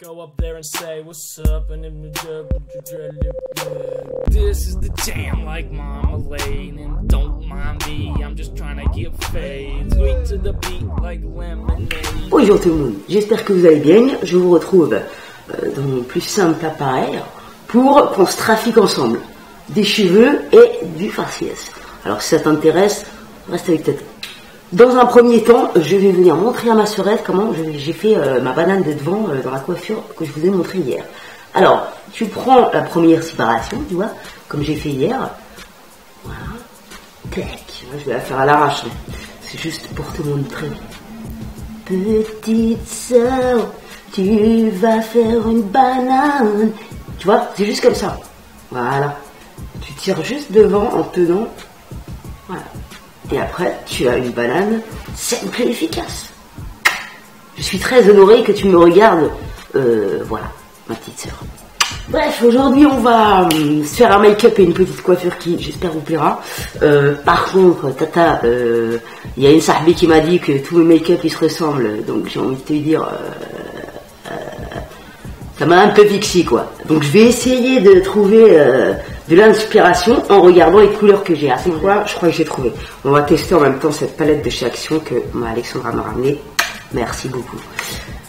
go up there and say what's up and this is the jam like Mama Lane and don't mind me, I'm just trying to get fade sweet to the beat like lemonade. Bonjour tout le monde, j'espère que vous allez bien. Je vous retrouve dans mon plus simple appareil pour qu'on se trafique ensemble des cheveux et du faciès. Alors si ça t'intéresse, reste avec tête. Dans un premier temps, je vais venir montrer à ma sœurette comment j'ai fait ma banane de devant dans la coiffure que je vous ai montré hier. Alors, tu prends la première séparation, tu vois, comme j'ai fait hier. Voilà. Tac. Je vais la faire à l'arrache. C'est juste pour te montrer. Petite sœur, tu vas faire une banane. Tu vois, c'est juste comme ça. Voilà. Tu tires juste devant en tenant. Voilà. Et après, tu as une banane simple et efficace. Je suis très honorée que tu me regardes. Voilà, ma petite sœur. Bref, aujourd'hui, on va se faire un make-up et une petite coiffure qui, j'espère, vous plaira. Par contre, Tata, il y a une sahbi qui m'a dit que tous mes make-up, ils se ressemblent. Donc, j'ai envie de te dire... ça m'a un peu vexé, quoi. Donc, je vais essayer de trouver... de l'inspiration en regardant les couleurs que j'ai. À ce moment-là, je crois que j'ai trouvé. On va tester en même temps cette palette de chez Action que Alexandra m'a ramenée. Merci beaucoup.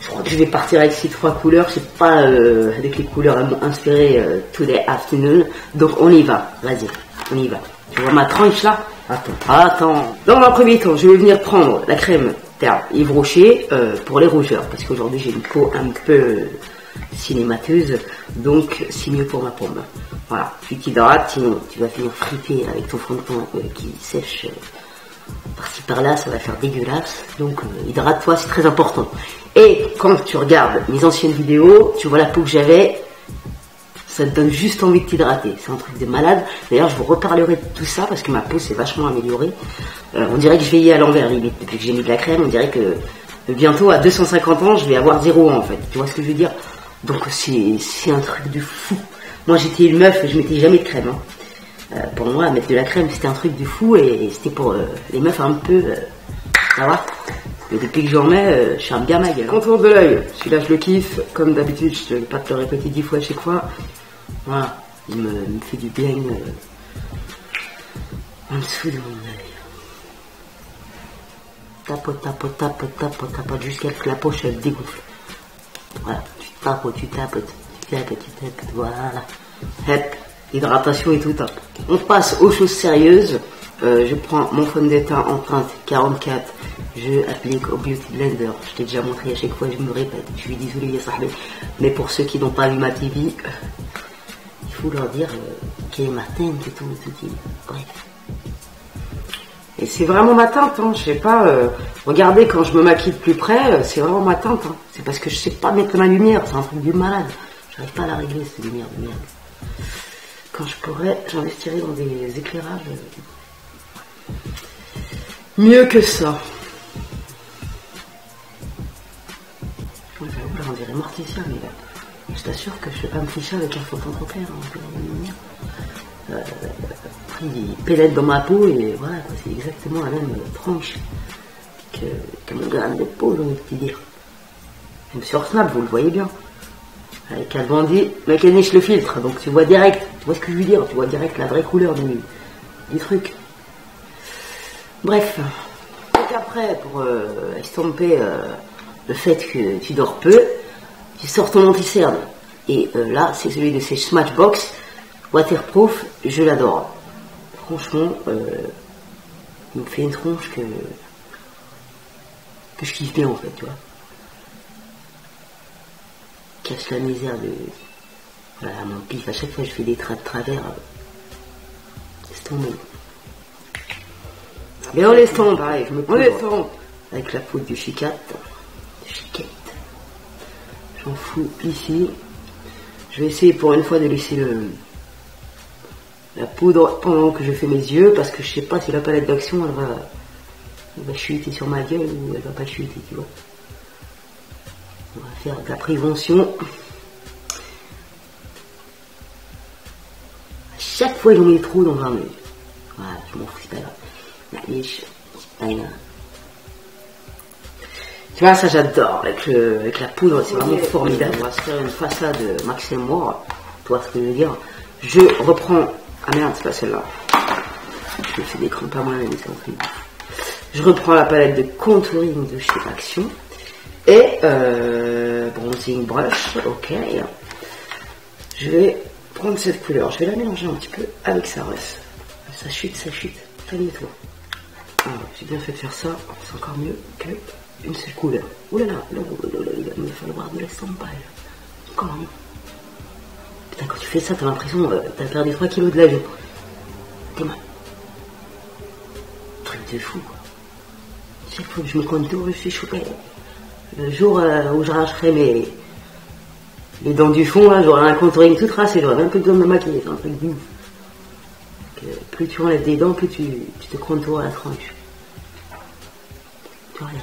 Je crois que je vais partir avec ces trois couleurs. C'est pas avec les couleurs inspirées Today Afternoon. Donc on y va. Vas-y, on y va. Tu vois ma tranche là? Attends. Dans un premier temps, je vais venir prendre la crème Terre Yves Rocher pour les rougeurs. Parce qu'aujourd'hui j'ai une peau un peu cinémateuse. Donc c'est mieux pour ma paume. Voilà, tu t'hydrates, sinon tu vas finir frité avec ton fond de teint qui sèche par-ci par-là, ça va faire dégueulasse. Donc hydrate-toi, c'est très important. Et quand tu regardes mes anciennes vidéos, tu vois la peau que j'avais, ça te donne juste envie de t'hydrater. C'est un truc de malade. D'ailleurs, je vous reparlerai de tout ça parce que ma peau s'est vachement améliorée. On dirait que je vieillis à l'envers, limite. Depuis que j'ai mis de la crème, on dirait que bientôt à 250 ans, je vais avoir 0 ans en fait. Tu vois ce que je veux dire? Donc c'est un truc de fou. Moi j'étais une meuf et je mettais jamais de crème. Hein. Pour moi, mettre de la crème c'était un truc de fou et c'était pour les meufs un peu. Ça va. Et depuis que j'en mets, je suis bien ma gueule. Contour de l'œil, celui-là je le kiffe. Comme d'habitude, je ne vais pas te le répéter 10 fois à chaque fois. Voilà, il me fait du bien en dessous de mon œil. Tapote jusqu'à ce que la poche elle dégonfle. Voilà, tu tapes, voilà. Hop, hydratation et tout top. On passe aux choses sérieuses. Je prends mon fond de teint en teinte 44. Je applique au Beauty Blender. Je t'ai déjà montré à chaque fois, je me répète. Je suis désolé, mais pour ceux qui n'ont pas vu ma TV, il faut leur dire quelle est ma teinte et tout. Bref. Et c'est vraiment ma teinte, hein. Je sais pas, regardez quand je me maquille de plus près, c'est vraiment ma teinte, hein. C'est parce que je sais pas mettre ma lumière, c'est un truc de malade. J'arrive pas à la régler cette lumière de merde. Quand je pourrais, j'investirais dans des éclairages mieux que ça. J'avoue, là on dirait Morticia, mais je t'assure que je vais pas me ficher avec un photon trop clair, hein, après il pénètre dans ma peau et voilà, c'est exactement la même tranche que mon grain de peau, j'ai envie de te dire. Même sur Snap, vous le voyez bien. Avec un bandit, mec, elle niche le filtre, donc tu vois direct, tu vois ce que je veux dire, tu vois direct la vraie couleur du truc. Bref, donc après, pour estomper le fait que tu dors peu, tu sors ton anti-cerne. Et là, c'est celui de ces Smashbox waterproof, je l'adore. Franchement, il me fait une tronche que je kiffe bien en fait, tu vois. Cache la misère de... Voilà, mon pif, à chaque fois je fais des traits de travers. Laisse tomber. Mais on laisse tomber, pareil, je me prends avec la poudre du Chiquette. J'en fous ici. Je vais essayer pour une fois de laisser la poudre pendant que je fais mes yeux, parce que je sais pas si la palette d'action elle va chuter sur ma gueule ou elle va pas chuter, tu vois. On va faire de la prévention. À chaque fois, j'en mets trop dans un œil. Voilà, je m'en fous, c'est pas grave. Allez, c'est pas grave. Tu vois, ça j'adore, avec la poudre, c'est vraiment formidable. On va se faire une façade Maxime Moore, tu vois ce que je veux dire. Je reprends, ah merde, c'est pas celle-là. Je me fais des crampes à moi-même, c'est un truc. Je reprends la palette de contouring de chez Action. Et bronzing brush, ok. Je vais prendre cette couleur, je vais la mélanger un petit peu avec sa reste. Ça chute, calme-toi. J'ai bien fait de faire ça, c'est encore mieux qu'une seule couleur. Ouh là là, il va me falloir de l'estompage. Encore mieux. Putain, quand tu fais ça, t'as l'impression t'as perdu 3 kilos de la joue. Comment? Truc de fou, quoi. Chaque fois que je me contourne, je suis choqué. Le jour où j'arracherai les dents du fond, là, j'aurai un contouring tout tracé, j'aurai même plus besoin de me maquiller, c'est un truc de ouf. Plus tu enlèves des dents, plus tu te contours à la tranche. Plus rien.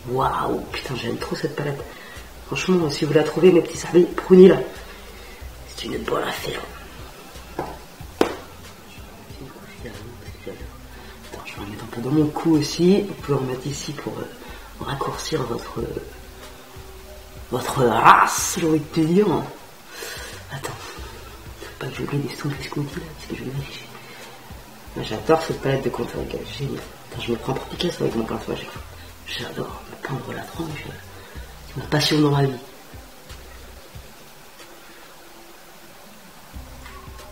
Waouh, putain, j'aime trop cette palette. Franchement, si vous la trouvez, mes petits savis, prenez-la. C'est une bonne affaire. Attends, je vais en mettre un peu dans mon cou aussi. Vous pouvez en mettre ici pour raccourcir votre race, j'ai envie de te dire. Attends, faut pas que j'oublie d'estomper ce côté là, parce que je vais vérifier. J'adore cette palette de contour, génial. Attends, je me prends pour Picasso avec mon pinceau à chaque fois. J'adore me prendre la tranche, c'est ma passion dans la vie.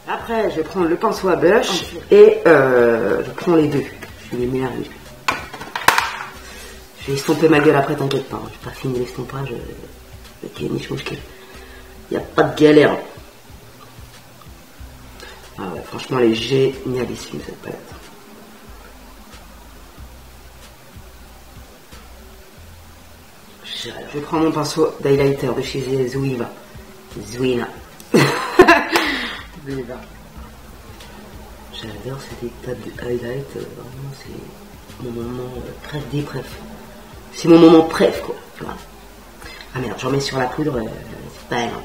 Après, je vais prendre le pinceau à blush et je prends les deux. Je vais les mélanger. Je vais estomper ma gueule après, t'inquiète pas. J'ai pas fini l'estompage. Il n'y a pas de galère. Ah ouais, franchement, elle est génialissime cette palette. Je prends mon pinceau d'highlighter de chez Zwina. J'adore cette étape de highlight. Vraiment, c'est mon moment préf des préf. C'est mon moment préf, quoi. Voilà. Ah merde, j'en mets sur la poudre, c'est pas énorme.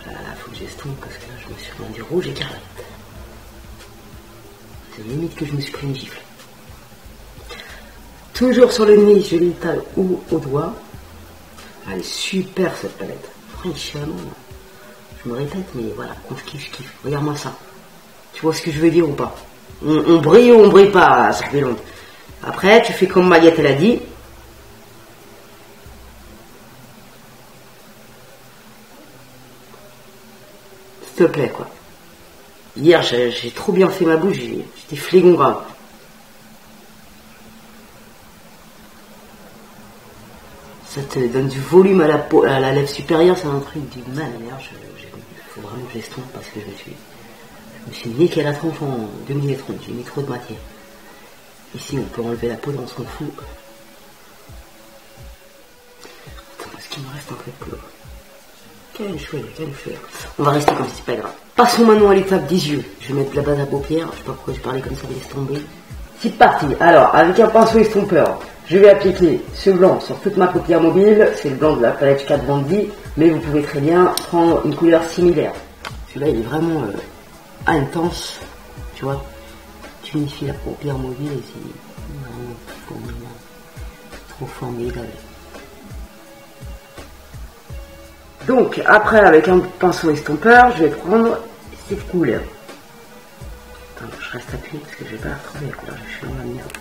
Là, faut que j'estompe parce que là, je me suis pris du rouge écarlate. C'est limite que je me suis pris une gifle. Toujours sur le nez, je l'étale ou au doigt. Elle est super cette palette. Franchement, je me répète, mais voilà, je kiffe. Regarde-moi ça. Tu vois ce que je veux dire ou pas? On brille ou on brille pas, ça fait longtemps. Après, tu fais comme Maillette, elle a dit. S'il te plaît, quoi. Hier, j'ai trop bien fait ma bouche, j'étais flégon grave. Ça te donne du volume à la peau, à la lèvre supérieure, c'est un truc du mal. D'ailleurs, il faut vraiment que je l'estompe parce que je me suis niqué la tronche en 2 minutes 30, j'ai mis trop de matière. Ici, on peut enlever la poudre, on s'en fout. Attends, est-ce qu'il me reste un peu de poudre? Quel chouette. On va rester comme si c'est pas grave. Passons maintenant à l'étape des yeux. Je vais mettre de la base à paupières. Je sais pas pourquoi je parlais comme ça, mais laisse tomber. C'est parti. Alors, avec un pinceau estompeur, je vais appliquer ce blanc sur toute ma paupière mobile. C'est le blanc de la palette 4 Bandy, mais vous pouvez très bien prendre une couleur similaire. Celui-là, il est vraiment intense. Tu vois, tu unifies la paupière mobile et c'est vraiment trop formidable. Donc, après, avec un pinceau estompeur, je vais prendre cette couleur. Attends, je reste appuyé parce que je vais pas la retrouver la couleur, je suis dans la merde.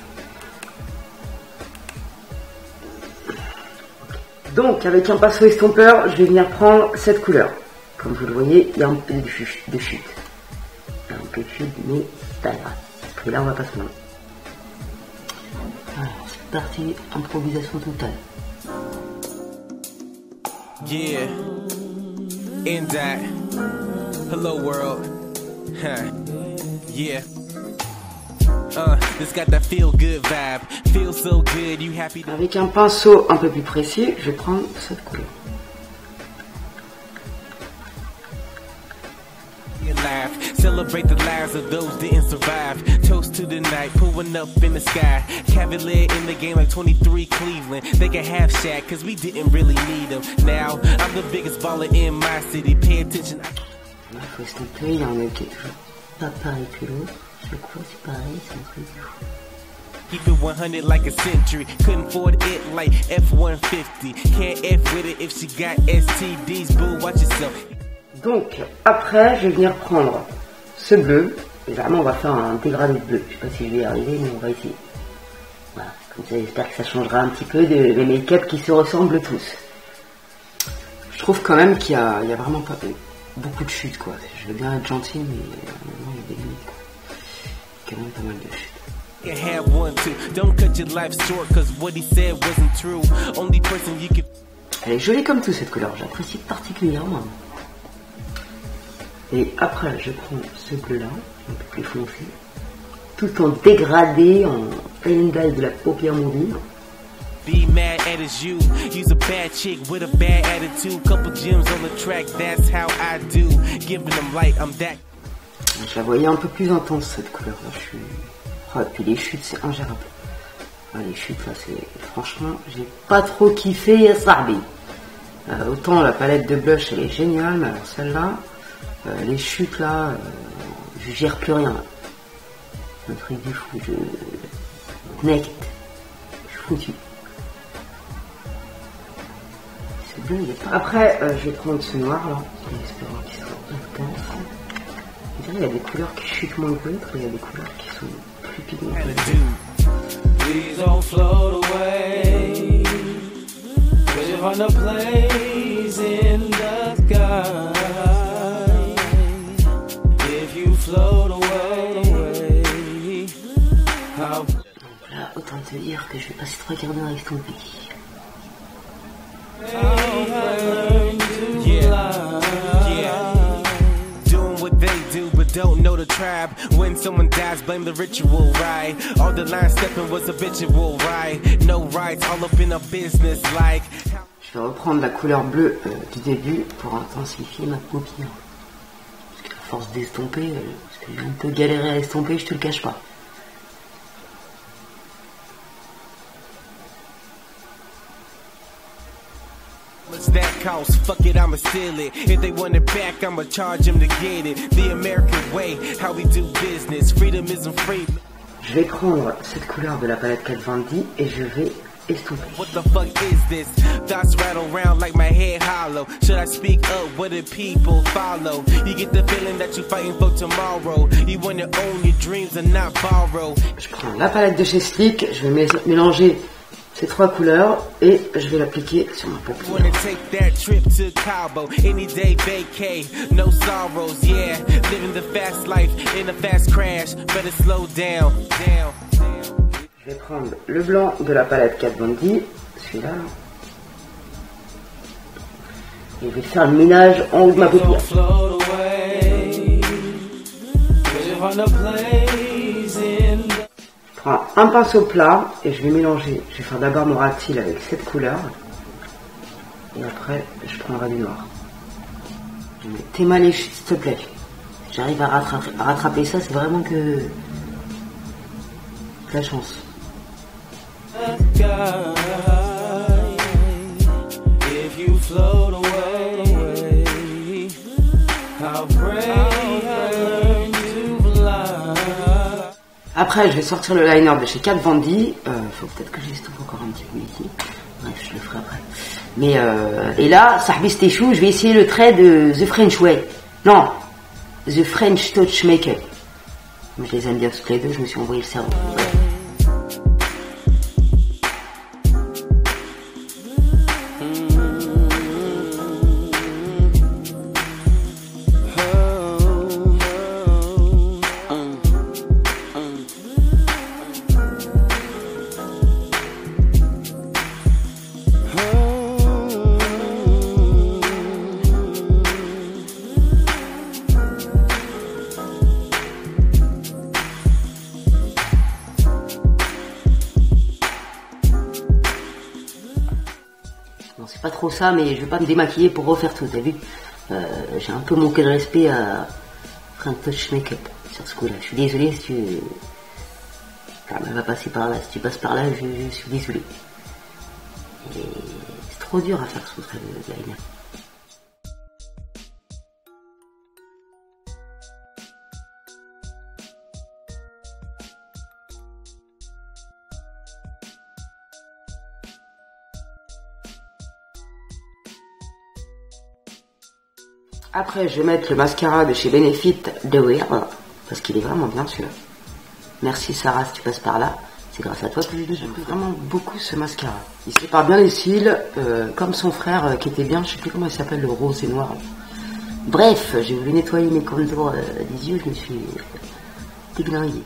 Donc, avec un pinceau estompeur, je vais venir prendre cette couleur. Comme vous le voyez, il y a un peu de chute. Un peu de chute, mais pas grave. Parce que là, on va pas se plaindre. Voilà, c'est parti, improvisation totale. Yeah, in that, hello world, yeah, this got that feel good vibe, feel so good, you happy to... Avec un pinceau un peu plus précis, je vais prendre cette couleur. Laugh, celebrate the lives of those didn't survive. Toast to the night, pulling up in the sky. Cavalier in the game like 23 Cleveland. They can have Shaq, cause we didn't really need him. Now, I'm the biggest baller in my city. Pay attention. Il faut estomper, il y en a qui est toujours pas pareil que l'autre. Chaque fois c'est pareil, c'est un truc. Keep it 100 like a century. Couldn't afford it like F-150. Can't F with it if she got STDs. Boo, watch yourself. Donc, après, je vais venir prendre ce bleu. Et vraiment, on va faire un dégradé de bleu. Je sais pas si je vais y arriver, mais on va essayer. Voilà, comme ça, j'espère que ça changera un petit peu des make-up qui se ressemblent tous. Je trouve quand même qu'il y a vraiment pas beaucoup de chutes, quoi. Je veux bien être gentil, mais il y a des limites, quoi. Il y a quand même pas mal de chutes. You have one too. Don't cut your life short, cause what he said wasn't true. Only person you can. Elle est jolie comme tout cette couleur, j'apprécie particulièrement. Et après, je prends ce bleu-là, un peu plus foncé, tout en dégradé, en Elendal de la paupière mobile. Be mad at is you. You's a bad chick with a bad attitude. Couple gems on the track, that's how I do. Giving them light, I'm that. Je la voyais un peu plus intense cette couleur-là. Oh, et puis les chutes, c'est ingérable. Ah, les chutes là, c'est franchement, j'ai pas trop kiffé Sarbi. Autant la palette de blush, elle est géniale, mais alors celle-là, les chutes là, je gère plus rien. Un truc du fou, naked, je suis foutu. C'est bleu, il est pas. Après, je vais prendre ce noir là, en espérant qu'il soit intense. Il y a des couleurs qui chutent moins que d'autres, il y a des couleurs qui sont plus pigmentées. Please don't float away. Cause you're on a place in the sky. If you float away, how... Donc là, autant te dire que je vais passer 3 quarts d'heure avec ton pays. Don't know the tribe. When someone dies, blame the ritual, right? All the line stepping was habitual, right? No rights, all up in a business like. Je vais reprendre la couleur bleue du début pour intensifier ma paupière. Parce qu'à force d'estomper, parce que j'ai un peu galéré à estomper, je te le cache pas. What's that cost? Fuck it, I'ma steal it. If they want it back, I'ma charge them to get it. The American way, how we do business. Freedom isn't free. Je vais prendre cette couleur de la palette Kat Von D et je vais estomper. What the fuck is this? Thoughts rattle round like my head hollow. Should I speak up? What do people follow? You get the feeling that you're fighting for tomorrow. You wanna own your dreams and not borrow. Je prends la palette de chez Sleek, je vais mélanger ces 3 couleurs et je vais l'appliquer sur ma paupière. Wanna take that trip to Cabo, any day vacay, no sorrows, yeah. Living the fast life in a fast crash, better slow down, down. Je vais prendre le blanc de la palette Kat Von D, celui-là. Et je vais faire le ménage en haut de ma paupière. Je prends un pinceau plat et je vais mélanger. Je vais faire d'abord mon ras de cils avec cette couleur. Et après, je prendrai du noir. T'es mal les chutes, s'il te plaît. J'arrive à rattraper ça, c'est vraiment que la chance. Après, je vais sortir le liner de chez Kat Von D. Faut peut-être que j'estompe encore un petit peu ici. Bref, je le ferai après. Mais et là, Sahbi Stéchou, je vais essayer le trait de The French Way. Non, The French Touch Makeup. Je les aime bien toutes les deux, je me suis envoyé le cerveau. Ouais. Bon, c'est pas trop ça, mais je vais pas me démaquiller pour refaire tout, t'as vu. J'ai un peu manqué de respect à French Touch Makeup sur ce coup-là. Je suis désolé si tu... Enfin, elle va passer par là. Si tu passes par là, je suis désolé. Et c'est trop dur à faire ce trait de liner. Après, je vais mettre le mascara de chez Benefit de Wear, parce qu'il est vraiment bien celui-là. Merci Sarah si tu passes par là. C'est grâce à toi que j'aime vraiment beaucoup ce mascara. Il sépare bien les cils, comme son frère qui était bien, je sais plus comment il s'appelle, le rose et noir. Bref, j'ai voulu nettoyer mes contours des yeux, je me suis déglingué.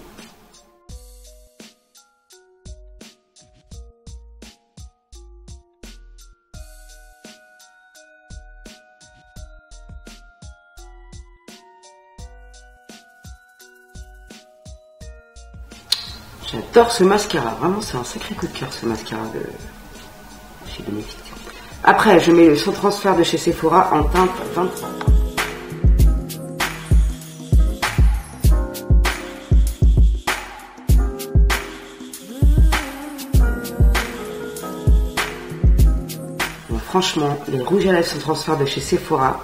J'adore ce mascara, vraiment c'est un sacré coup de cœur ce mascara de chez Benefit. Après je mets le sans transfert de chez Sephora en teinte 23. Bon, franchement, les rouges à lèvres sans transfert de chez Sephora,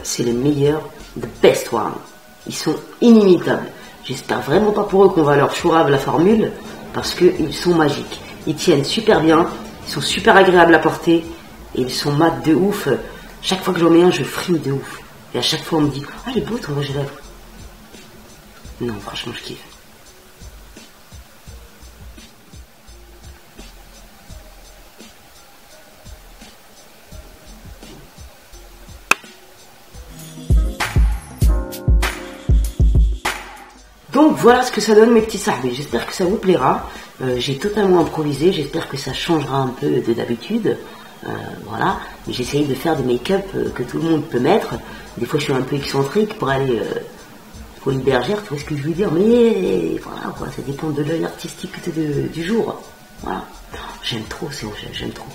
c'est les meilleurs, the best one. Ils sont inimitables. J'espère vraiment pas pour eux qu'on va leur chourave la formule, parce qu'ils sont magiques. Ils tiennent super bien, ils sont super agréables à porter, et ils sont mat de ouf. Chaque fois que j'en mets un, je frime de ouf. Et à chaque fois, on me dit « Ah, il est beau ton rouge à lèvres !» Non, franchement, je kiffe. Donc voilà ce que ça donne mes petits sahbis, j'espère que ça vous plaira, j'ai totalement improvisé, j'espère que ça changera un peu de d'habitude, voilà, j'ai essayé de faire des make-up que tout le monde peut mettre, des fois je suis un peu excentrique pour aller pour une bergère, tu vois ce que je veux dire, mais voilà quoi, ça dépend de l'œil artistique du jour, voilà, j'aime trop, j'aime trop.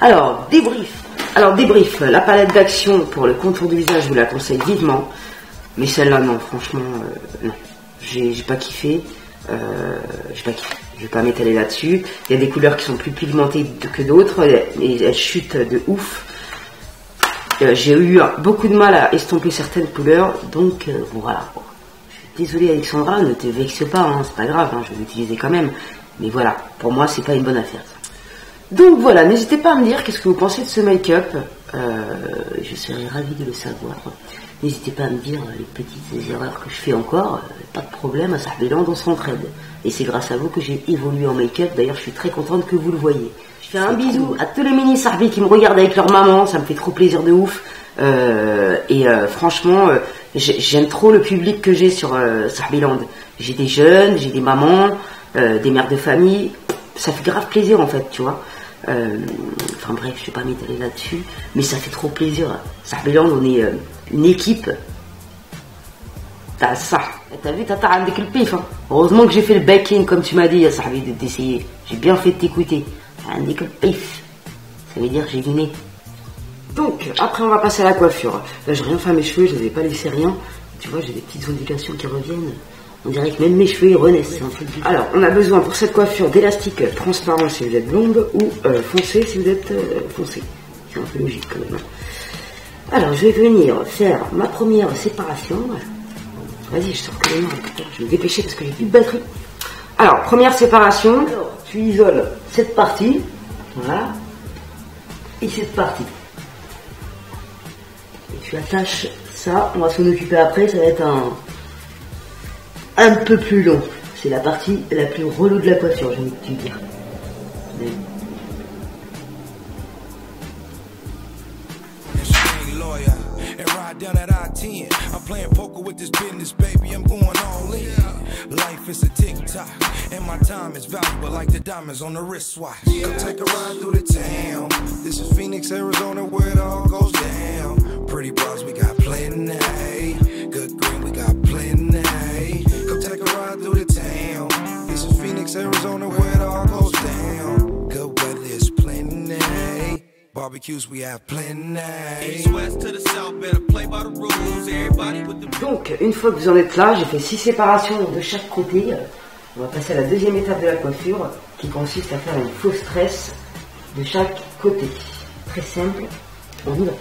Alors, débrief, la palette d'action pour le contour du visage, je vous la conseille vivement, mais celle-là non, franchement, non. J'ai pas kiffé, je vais pas m'étaler là-dessus. Il y a des couleurs qui sont plus pigmentées que d'autres et elles chutent de ouf. J'ai eu beaucoup de mal à estomper certaines couleurs, donc bon, voilà. Je suis désolée Alexandra, ne te vexe pas, hein, c'est pas grave, hein, je vais l'utiliser quand même. Mais voilà, pour moi c'est pas une bonne affaire. Donc voilà, n'hésitez pas à me dire qu'est-ce que vous pensez de ce make-up. Je serais ravie de le savoir. N'hésitez pas à me dire les petites erreurs que je fais encore, pas de problème, à Sahbiland on s'entraide. Et c'est grâce à vous que j'ai évolué en make-up, d'ailleurs je suis très contente que vous le voyez. Je fais un bisou à tous les mini Sahbis qui me regardent avec leur maman, ça me fait trop plaisir de ouf. Franchement, j'aime trop le public que j'ai sur Sahbiland. J'ai des jeunes, j'ai des mamans, des mères de famille, ça fait grave plaisir en fait, tu vois. Enfin bref, je vais pas m'étaler là-dessus, mais ça fait trop plaisir. Sahbiland, on est une équipe. T'as ça. T'as vu, t'as avec le pif. Hein. Heureusement que j'ai fait le backing comme tu m'as dit, Sahbi, d'essayer. J'ai bien fait de t'écouter. Avec le pif. Ça veut dire que j'ai du nez. Donc, après on va passer à la coiffure. Là, j'ai rien fait à mes cheveux, je les ai pas laissés rien. Tu vois, j'ai des petites ondulations qui reviennent. On dirait que même mes cheveux ils renaissent. Alors, on a besoin pour cette coiffure d'élastiques transparents si vous êtes blonde ou foncé si vous êtes foncé. C'est un peu logique quand même. Alors, je vais venir faire ma première séparation. Vas-y, je sors que les mains. Je vais me dépêcher parce que j'ai plus de batterie. Alors, première séparation. Alors, tu isoles cette partie. Voilà. Et cette partie. Et tu attaches ça. On va s'en occuper après. Ça va être un peu plus long. C'est la partie la plus relou de la coiffure, j'ai envie de te dire. Down at I-10, I'm playing poker with this business, baby, I'm going all in. Life is a tick-tock, and my time is valuable like the diamonds on the wristwatch. Come take a ride through the town. This is Phoenix, Arizona, where it all goes down. Pretty bras, we got plenty. Good green, we got plenty. Come take a ride through the town. This is Phoenix, Arizona, where it all goes down. Good weather is plenty. Barbecues, we have plenty. Donc, une fois que vous en êtes là, j'ai fait 6 séparations de chaque côté. On va passer à la deuxième étape de la coiffure, qui consiste à faire une fausse tresse de chaque côté. Très simple, on y va.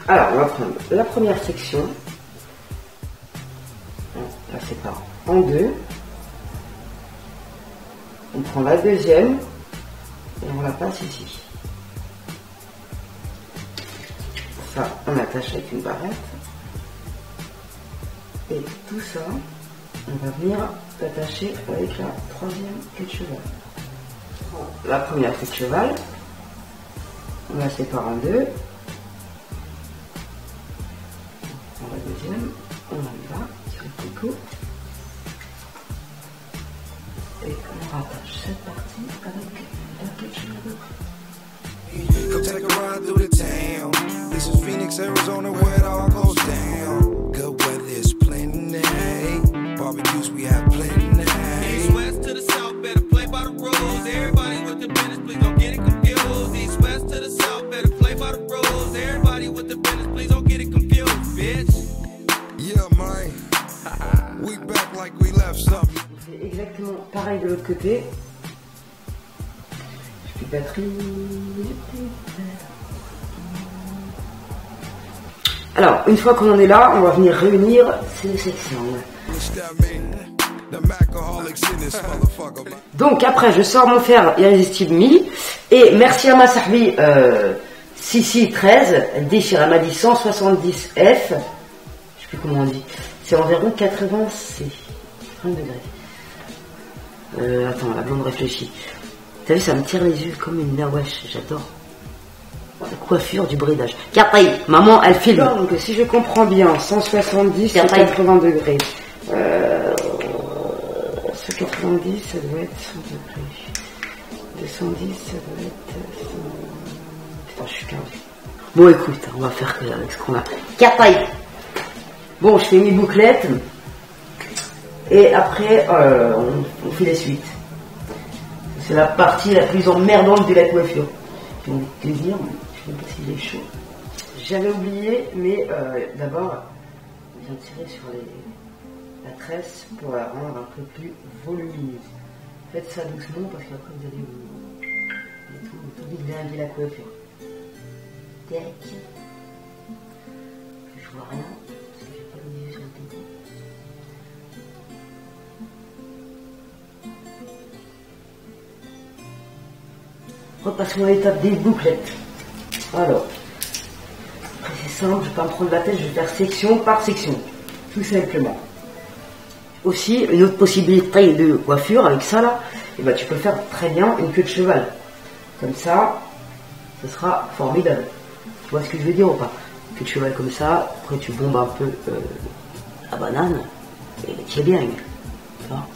Alors, on va prendre la première section. On la sépare en deux. On prend la deuxième. Et on la passe ici. Ça, on attache avec une barrette. Et tout ça, on va venir l'attacher avec la troisième queue de cheval. La première queue de cheval, on la sépare en deux. Dans la deuxième, on en va sur le picot. Et on rattache cette partie avec la queue de cheval. Come take a ride through the town. This is Phoenix, Arizona, where it all goes down. Good weather is plenty. Barbecues, we have plenty. East west to the south, better play by the rules. Everybody with the business, please don't get it confused. East west to the south, better play by the rules. Everybody with the business, please don't get it confused, bitch. Yeah, man. We back like we left something. C'est exactement pareil de l'autre côté. Batterie. Alors, une fois qu'on en est là, on va venir réunir ces sections. Donc après, je sors mon fer irrésistible Mi et merci à ma sahbi Sissi 13, elle déchire, elle m'a dit 170 F, je sais plus comment on dit, c'est environ 80 C, 30 degrés. Attends, la blonde réfléchit. T'as vu, ça me tire les yeux comme une nawash, j'adore. La coiffure du bridage. Capay, maman, elle filme. Donc, si je comprends bien, 170 et 80 degrés. 190, ça doit être 100 degrés. 210, ça doit être... Putain, je suis perdu. Bon, écoute, on va faire avec ce qu'on a. Capay. Bon, je fais mes bouclettes. Et après, on fait les suites. C'est la partie la plus emmerdante de la coiffure. J'ai envie de te dire, je sais pas s'il est chaud. J'avais oublié, mais d'abord, je viens de tirer sur la tresse pour la rendre un peu plus volumineuse. Faites ça doucement parce qu'après vous allez tout vite dinguer la coiffure. Tac. Je vois rien, parce que j'ai pas le milieu sur le téléphone. Repassons à l'étape des bouclettes. Alors, c'est simple, je ne vais pas me prendre la tête, je vais faire section par section, tout simplement. Aussi, une autre possibilité de coiffure avec ça là, et ben, tu peux faire très bien une queue de cheval. Comme ça, ce sera formidable. Tu vois ce que je veux dire ou pas? Une queue de cheval comme ça, après tu bombes un peu la banane, et tu es bien. Tu vois.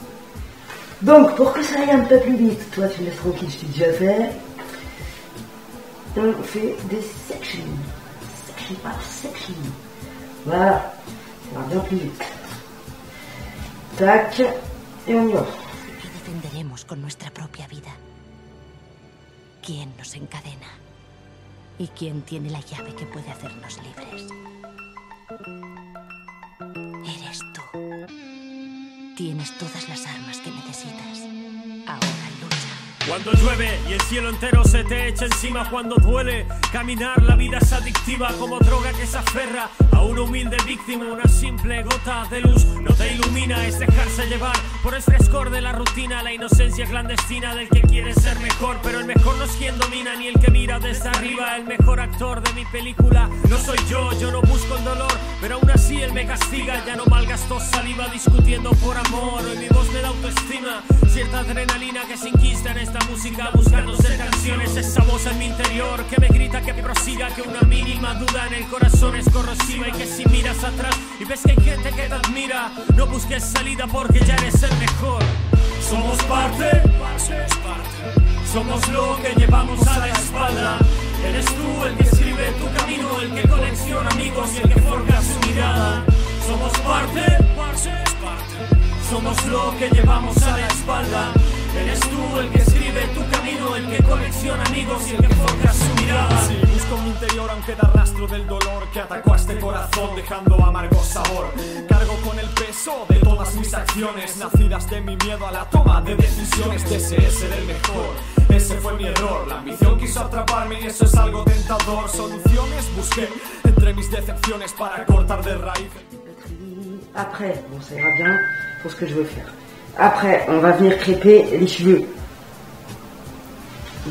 Donc, pour que ça aille un peu plus vite, toi tu me laisses tranquille, je t'ai déjà fait. On fait des sections. Section par section. Voilà. Ça va bien plus vite. Tac. Et on y va. ¿Qué defenderemos con nuestra propia vida? ¿Quién nos encadena? ¿Y quién tiene la llave que puede hacernos libres? Eres tú. Tienes todas las armas que necesitas. Ahora lucha. Cuando llueve y el cielo entero se te echa encima, cuando duele caminar, la vida es adictiva como droga que se aferra a una humilde víctima. Una simple gota de luz no te ilumina, es dejarse llevar por el frescor de la rutina, la inocencia clandestina del que quiere ser mejor. Pero el mejor no es quien domina ni el que mira desde arriba. El mejor actor de mi película no soy yo no busco el dolor, pero aún así él me castiga. Ya no malgasto saliva discutiendo por amor, hoy mi voz me da autoestima, cierta adrenalina que se inquista en esta música, buscando ser canciones, esa voz en mi interior que me grita que prosiga, que una mínima duda en el corazón es corrosiva, y que si miras atrás y ves que hay gente que te admira, no busques salida porque ya eres el mejor. Somos parte, somos lo que llevamos a la espalda. Eres tú el que escribe tu camino, el que colecciona amigos y el que forja su mirada. Somos parte, somos lo que llevamos a la espalda. Eres tú el que escribe tu camino, el que colecciona amigos y el que forja su mirada. Sí, busco mi interior aunque da rastro del dolor que atacó a este corazón dejando amargo sabor. Cargo con el peso de todas mis acciones, nacidas de mi miedo a la toma de decisiones. Deseé ser el mejor, ese fue mi error. La ambición quiso atraparme y eso es algo tentador. Soluciones busqué entre mis decepciones para cortar de raíz. Après, bon, ça ira bien pour ce que je veux faire. Après, on va venir crêper les cheveux.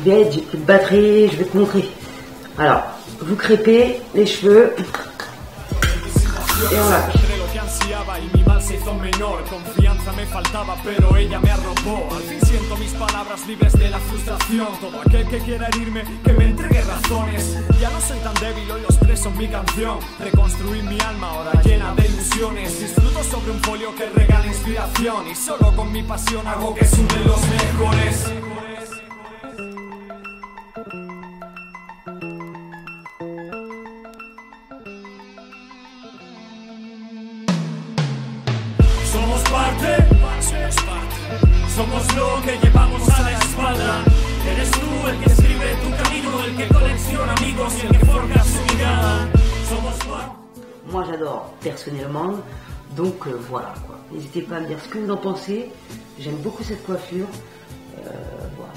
J'ai plus de batterie, je vais te montrer. Alors, vous crêpez les cheveux. Et on lâche. Y mi mal se hizo menor, confianza me faltaba pero ella me arropó. Al fin siento mis palabras libres de la frustración. Todo aquel que quiera herirme, que me entregue razones. Ya no soy tan débil, hoy lo expreso en mi canción. Reconstruí mi alma ahora llena de ilusiones. Disfruto sobre un folio que regala inspiración. Y solo con mi pasión hago que suben los mejores. Somos lo que llevamos a la espalda. Eres tú el que escribe tu camino, el que colecciona amigos y el que forja su mirada. Somos Moi j'adore personnellement, donc voilà quoi. N'hésitez pas à me dire ce que vous en pensez. J'aime beaucoup cette coiffure. Voilà.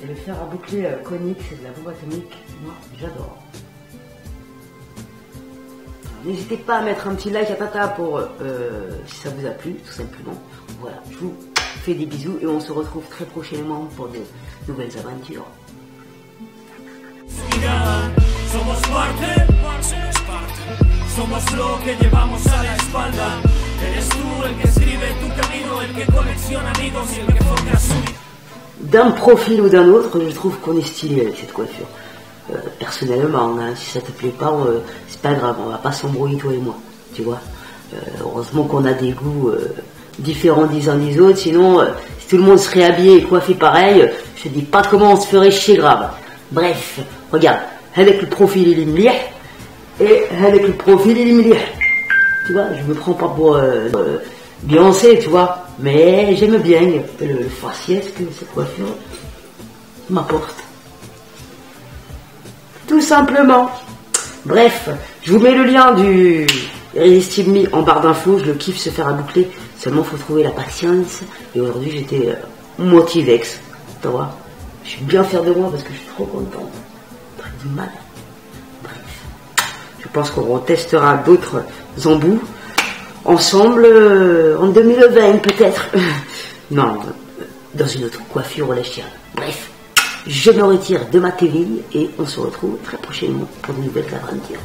Et le fer à boucler conique, c'est de la bombe atomique. Moi j'adore. N'hésitez pas à mettre un petit like à Tata pour si ça vous a plu, tout simplement. Voilà, je vous fais des bisous et on se retrouve très prochainement pour de nouvelles aventures. Somos somos lo que llevamos a la espalda. Eres tú el que escribe tu camino, el que colecciona amigos y el que forja su vida. D'un profil ou d'un autre, je trouve qu'on est stylé avec cette coiffure. Personnellement, hein, si ça te plaît pas, c'est pas grave, on va pas s'embrouiller toi et moi, tu vois. Heureusement qu'on a des goûts différents des uns des autres, sinon si tout le monde serait habillé et coiffé pareil, je te dis pas comment on se ferait chier grave. Bref, regarde, avec le profil il est mliah et avec le profil il est mliah. Tu vois, je me prends pas pour Beyoncé, tu vois, mais j'aime bien le faciès que cette coiffure m'apporte. Tout simplement. Bref, je vous mets le lien du Irrésistible Me en barre d'infos. Je le kiffe se faire à boucler. Seulement, faut trouver la patience. Et aujourd'hui, j'étais motivex. Tu vois, je suis bien fier de moi parce que je suis trop content. Très du mal. Bref, je pense qu'on retestera d'autres embouts ensemble en 2020 peut-être. Non, dans une autre coiffure relâchée. Bref. Je me retire de ma TV et on se retrouve très prochainement pour de nouvelles aventures.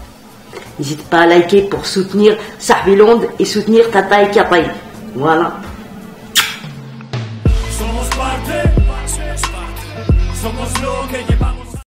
N'hésite pas à liker pour soutenir Sahbilonde et soutenir Tata et Kapai. Voilà.